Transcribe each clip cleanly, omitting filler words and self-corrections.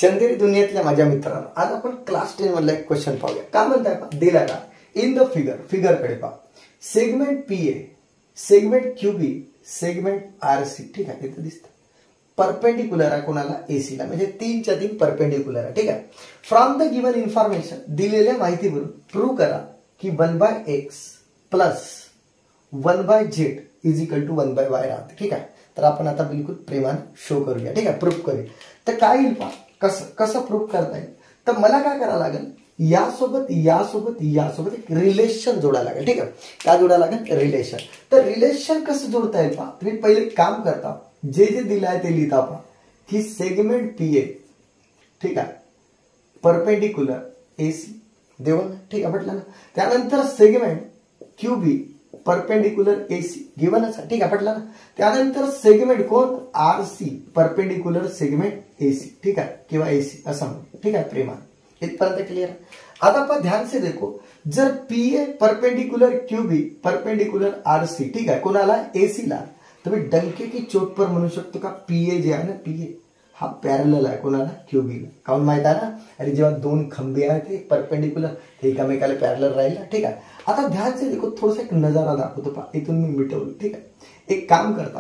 चंदेरी दुनियेतल्या माझ्या मित्रांनो, आज आपण क्लास 10 मधला एक क्वेश्चन पाहूया. काय म्हणताय पहा, दिला का इन द फिगर कडे पहा. Segment PA, segment QB, segment RC. ठीक आहे, इथे दिसतं परपेंडिक्युलर आहे कोणाला, एसी ला. म्हणजे 3च्या 3 परपेंडिक्युलर आहे. ठीक आहे. फ्रॉम द गिवन इन्फॉर्मेशन, दिलेल्या माहितीवरून प्रूव्ह करा की 1/x plus 1/z is equal to 1/y राहते. ठीक आहे. तर आपण आता बिलकुल प्रेमाने शो करूया. ठीक आहे, प्रूव्ह करूया. तर काय येईल पहा, कसं प्रूव्ह करता येईल. तर मला काय करावं लागेल, यासोबत एक रिलेशन जोडायला लागेल. ठीक आहे, काय जोडायला लागेल, रिलेशन. तर रिलेशन कसं जोडता येईल पहा. तुम्ही पहिले काम करता, जे दिलं आहे ते लिहिता पहा की सेगमेंट पीए, ठीक आहे, परपेंडिक्युलर एसी देवल. ठीक आहे, म्हटलं ना. त्यानंतर सेगमेंट क्यूबी, परपेंडिक्युलर एसी गिवनच आहे. ठीक आहे, म्हटलं ना. त्यानंतर सेगमेंट कोण, आरसी, परपेंडिक्युलर सेगमेंट एसी. ठीक आहे, किंवा एसी असं म्हणू. ठीक आहे, प्रेमा इथपर्यंत क्लियर. आता पण ध्यान से देखो, जर PA perpendicular QB, perpendicular RC, ठीक आहे, कोणाला, एसी ला, तुम्ही डंके की चोट पर म्हणू शकतो का पीए जे आहे ना, पीए हा पॅरलल आहे कोणाला, क्यूबीला. काऊन माहित आहे ना, अरे जेव्हा दोन खंबे आहेत ते परपेंडिक्युलर, ते एकामेकाला पॅरलल राहील. ठीक आहे. आता ध्यान से देखो, थोडासा एक नजारा दाखवतो पहा. इथून मी मिटवलं. ठीक आहे. एक काम करता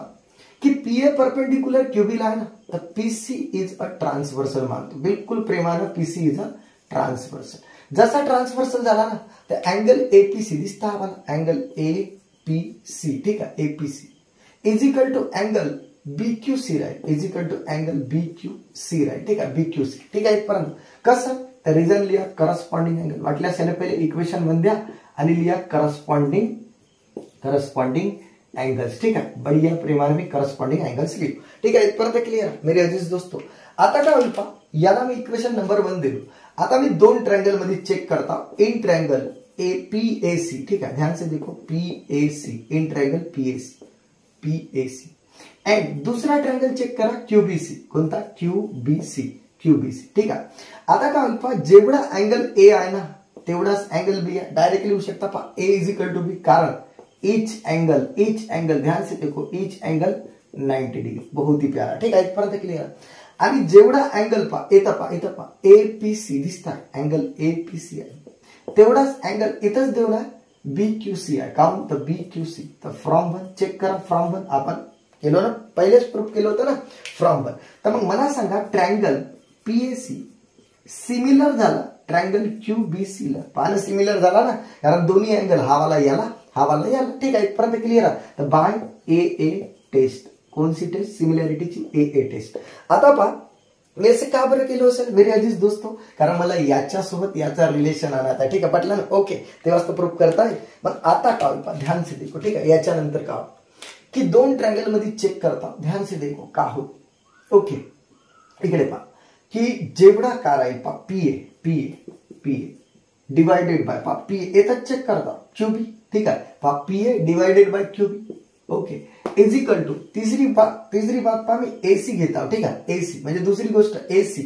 की पीए परपेंडिक्युलर क्यूबीला आहे ना, तर पीसी इज अ ट्रान्सव्हर्सल मानतो. बिलकुल प्रेमानं पीसी इज अ ट्रान्सव्हर्सल. जसा ट्रान्सव्हर्सल झाला ना, तर अँगल एपीसी दिसता आम्हाला, अँगल एपीसी. ठीक आहे, APC is equal to angle BQC right, is equal to angle BQC right. ठीक आहे, बीक्यूसी. ठीक आहे, इथपर्यंत कसं, तर रिझन लिहा करस्पॉन्डिंग अँगल. वाटल्यास याला पहिले इक्वेशन वन द्या आणि लिहा करस्पॉन्डिंग एंगल्स. ठीक आहे, बढ़िया प्रेमाने मी करस्पॉन्डिंग एंगल्स लिहू. ठीक आहे, इथपर्यंत क्लियर आहे मेरे अजीज दोस्तों. आता काय होईल पहा, याला मी इक्वेशन नंबर 1 दिलो. आता मी दोन ट्रायंगल मध्ये चेक करता, इन ट्रायंगल पीएसी. ठीक आहे, ध्यान से देखो, PAC, in triangle PAC end दूसरा ट्रायंगल चेक करा क्यूबीसी. कोणता, क्यूबीसी. ठीक आहे. आता काय होईल पहा, जेवढा अँगल ए आहे ना, तेवढाच अँगल बी आहे. डायरेक्टली लिहू शकता पहा, ए इज इक्वल टू बी, कारण ईच एंगल ध्यान से देखो, ईच एंगल 90 डिग्री. बहुत ही प्यारा. ठीक आहे, इथपर्यंत क्लियर. आणि जेवढा अँगल पहा, इथं पहा एपीसी दिसता, अँगल एपीसी आहे, तेवढाच अँगल इथंच देऊन आहे बीक्यूसी आहे. काउंट तर बीक्यूसी. तर फ्रॉम 1 चेक करा, फ्रॉम 1 आपण केलो ना, पहिलेच प्रूफ केलं होतं ना, फ्रॉम 1. तर मग मला सांगा, ट्रायंगल पीएसी सिमिलर झाला ट्रायंगल क्यूबीसी ला. पाहणं सिमिलर झाला ना, कारण दोन्ही अँगल हावाला याला, हावाला याला. ठीक आहे, इथपर्यंत क्लियर आहे. तर बाय ए टेस्ट, कोणसी टेस्ट, सिमिलॅरिटीची ए टेस्ट. आता पहा, मी असं का बरं केलं असेल मेरे अजीज दोस्तों, कारण मला याच्यासोबत याचा रिलेशन आणायचा. ठीक आहे, पटलं ना, ओके, तेव्हाच तो प्रूफ करताय. मग आता काय होईल पहा, ध्यान से देखो. ठीक आहे, याच्यानंतर का की दोन ट्रायंगल मध्ये चेक करता, ध्यान से देखो का हो. ओके, इकडे पहा की जेवढा का राहील पहा, पीए डिवायडेड बाय पहा, पीए येतच चेक करता क्यूबी. ठीक आहे, पहा PA divided by QB. Okay, is equal to तीसरी बात पहा, मी एसी घेता. ठीक आहे, एसी म्हणजे दुसरी गोष्ट एसी.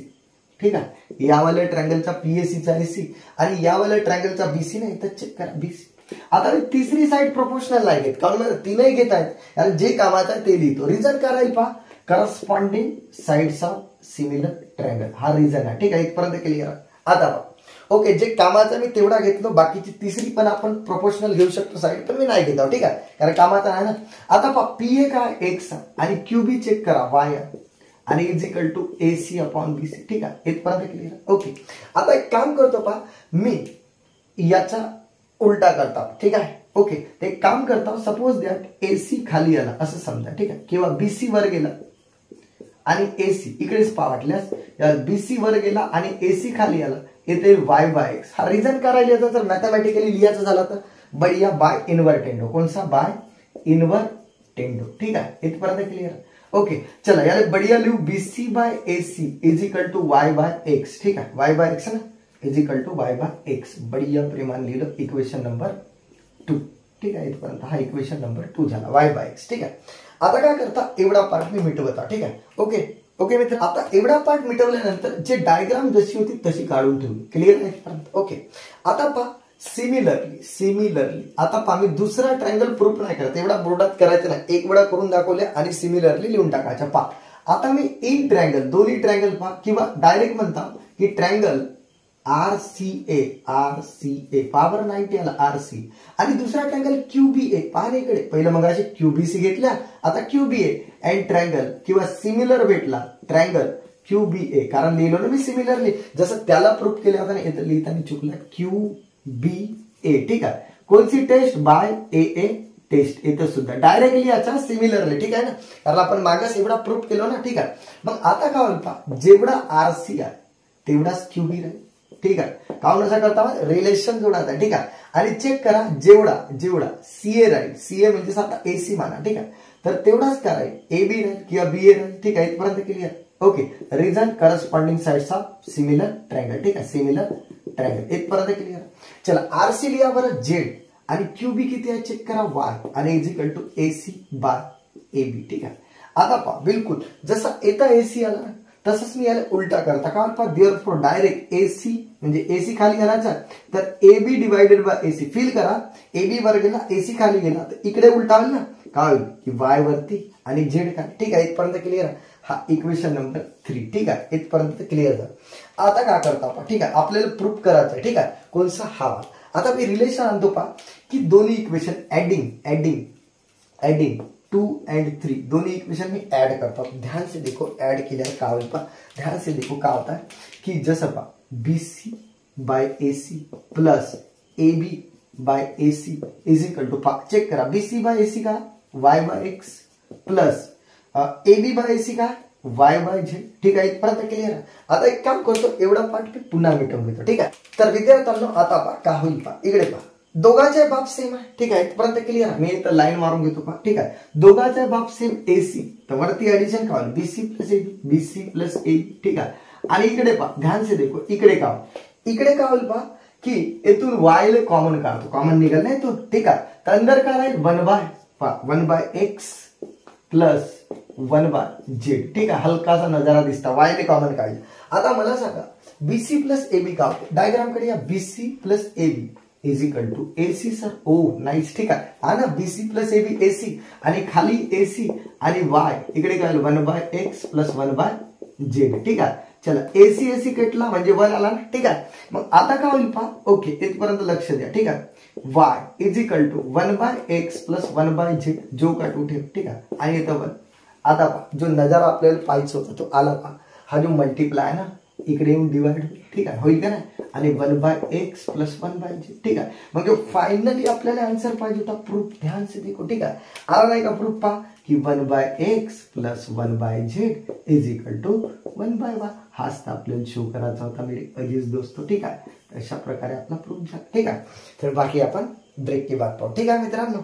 ठीक आहे, यावाल्या ट्रायंगलचा पीएसीचा एसी आणि यावाल्या ट्रायंगलचा बीसी नाही, इथं चेक करा बीसी. आता मी तिसरी साइड प्रोपोर्शनल नाही घेत, कारण मला तीनही घेत आहेत आणि जे कामाचं आहे ते लिहितो. रिझन काय राहील पहा, corresponding sides of similar triangle, हा रिझन आहे. ठीक आहे, इथपर्यंत क्लियर आहे. आता पहा, ओके, जे कामाचा मी तेवढा घेतलो, बाकीची तिसरी पण आपण प्रोपोर्शनल घेऊ शकतो साइड, पण मी नाही घेतो. ठीक आहे, कारण कामाचा आहे ना. आता पहा, पीए काय एक्स आणि क्यूबी चेक करा वाय आणि is equal to AC upon BC. ठीक आहे, इथपर्यंत क्लियर. ओके, आता एक काम करतो पहा, मी याचा उलटा करता. ठीक आहे, ओके, ते काम करता, सपोज दॅट एसी खाली आला असं समजा. ठीक आहे, किंवा बीसी वर गेला आणि एसी इकडेच पहा, वाटल्यास बीसी वर गेला आणि एसी खाली आला, येथे वाय बाय एक्स. हा रिझन करायला याचा जर मॅथमॅटिकली लिहायचं झाला तर बढिया बाय इन्व्हर्टेंडो. कोणसा, बाय इन्व्हर्टेंडो. ठीक आहे, इथपर्यंत क्लियर. ओके, चला याला बढिया लिहू, BC by AC is equal to Y by X. ठीक आहे, वाय बाय एक्स ना, is equal to Y by X. बढ़िया प्रेमान लिहिलं, इक्वेशन नंबर 2. ठीक आहे, इथपर्यंत हा इक्वेशन नंबर 2 झाला, वाय बाय एक्स. ठीक आहे, आता काय करता, एवढा पार्ट मी मिटवता. ठीक आहे, ओके मित्र. आता एवढा पार्ट मिटवल्यानंतर जे डायग्राम जशी होती तशी काढून ठेवली. क्लियर आहे इथपर्यंत. ओके, आता पहा, सिमिलरली आता पहा, मी दुसरा ट्रायंगल प्रूफ नाही करत, एवढा बोर्डात करायचं नाही, एक वेळा करून दाखवल्या आणि सिमिलरली लिहून टाकायच्या. पहा आता मी इन ट्रायंगल दोन्ही ट्रायंगल पहा किंवा डायरेक्ट म्हणता की ट्रायंगल आरसीए पॉवर 90 आला आरसी आणि दुसरा ट्रायंगल क्यूबीए पहा इकडे पहिलं मग असे क्यूबीसी घेतल्या आता क्यूबीए अँड ट्रायंगल किंवा सिमिलर भेटला ट्रायंगल क्यूबीए कारण लिहिलो ना मी सिमिलरली जसं त्याला प्रूफ केलं होतं ना लिहिताना चुकलं क्यूबीए ठीक आहे कोणती टेस्ट बाय ए टेस्ट येतं सुद्धा डायरेक्टली याचा सिमिलरली ठीक आहे ना कारण आपण मागास एवढा प्रूफ केलो ना ठीक आहे मग आता काय होईल पहा जेवढा आरसी आहे तेवढाच क्यूबी राहील ठीक आहे काऊन असं करता रिलेशन जोडायचा ठीक आहे आणि चेक करा जेवढा जेवढा सीए राहील सीए म्हणजे आता एसी माना ठीक आहे तर तेवढाच काय राहील एबी राहील किंवा बीए राहील ठीक आहे इथपर्यंत clear okay reason corresponding sides of similar triangle ठीक आहे सिमिलर ट्रायंगल इथपर्यंत क्लिअर चला आरसी लिहा बरं जेड आणि क्यूबी किती आहे चेक करा वाय आणि is equal to AC by AB ठीक आहे आता पहा बिलकुल जसा येता एसी आला ना तसंच मी याला उलटा करता का पहा देअरफॉर डायरेक्ट एसी म्हणजे एसी खाली आणायचा तर AB divided by AC feel करा एबी वर गेला एसी खाली गेला तर इकडे उलटा होईल ना काय होईल की वाय वरती आणि झेड खाली ठीक आहे इथपर्यंत क्लिअर हा इक्वेशन नंबर 3 ठीक आहे इथपर्यंत क्लिअर झालं आता काय करता पहा ठीक आहे आपल्याला प्रूफ करायचं आहे ठीक आहे कोणसा हा आता मी रिलेशन आणतो पहा की दोन्ही इक्वेशन एडिंग 2 and 3 दोनों इक्वेशन में ऐड करता हूं ध्यान से देखो ऐड किया क्या होता ध्यान से देखो क्या होता है कि जैसा पा BC by AC plus AB by AC is equal to पा चेक करा BC बाय AC का Y by X plus AB by AC का Y बाय Z ठीक आहे इथपर्यंत क्लिअर आहे आता एक काम करतो एवढा पार्ट मी पुन्हा मिटवून घेतो ठीक आहे तर विद्यार्थ्यांनो आता पहा का होईल पहा इकडे पहा दोघांचे बाप सेम आहे ठीक आहे इथपर्यंत क्लिअर आहे मी इथं लाईन मारून घेतो पहा ठीक आहे दोघांचे बाप सेम AC तर वरती ऍडिशन का होईल BC प्लस AB ठीक आहे आणि इकडे पहा ध्यान से देखो इकडे का होईल पहा की इथून Y ले कॉमन काढतो कॉमन निघाल नाही तो ठीक आहे तर अंदर काय राहील 1 by X plus 1 by Z ठीक आहे हलकासा नजारा दिसता Y ले कॉमन काढले आता मला सांगा BC प्लस AB का होते डायग्राम कडे या BC plus AB is equal to AC sir oh nice ठीक आहे हा ना BC प्लस AB AC आणि खाली AC आणि Y इकडे काय 1 by X plus 1 by Z ठीक आहे चला AC कटला म्हणजे 1 आला ना ठीक आहे मग आता काय होईल पहा ओके इथपर्यंत लक्ष द्या ठीक आहे Y is equal to 1 by X plus 1 by Z जो काटू ठेव ठीक आहे आणि इथं 1 आता पहा जो नजारा आपल्याला पाहायचा होता तो आला पहा हा जो मल्टिप्लाय आहे ना इकडे येऊन डिवाइड होईल ठीक आहे होईल का नाही आणि 1 by X plus 1 by Z ठीक आहे मग फायनली आपल्याला आन्सर पाहिजे होता प्रूफ ध्यान से देखो ठीक आहे आला नाही का प्रूफ पहा की 1 by X plus 1 by Z is equal to 1 by Y हाच तर आपल्याला शो करायचा होता मेरे अजीज दोस्तों ठीक आहे अशा प्रकारे आपला प्रूफ झाला ठीक आहे तर बाकी आपण ब्रेक की बात पाहू ठीक आहे मित्रांनो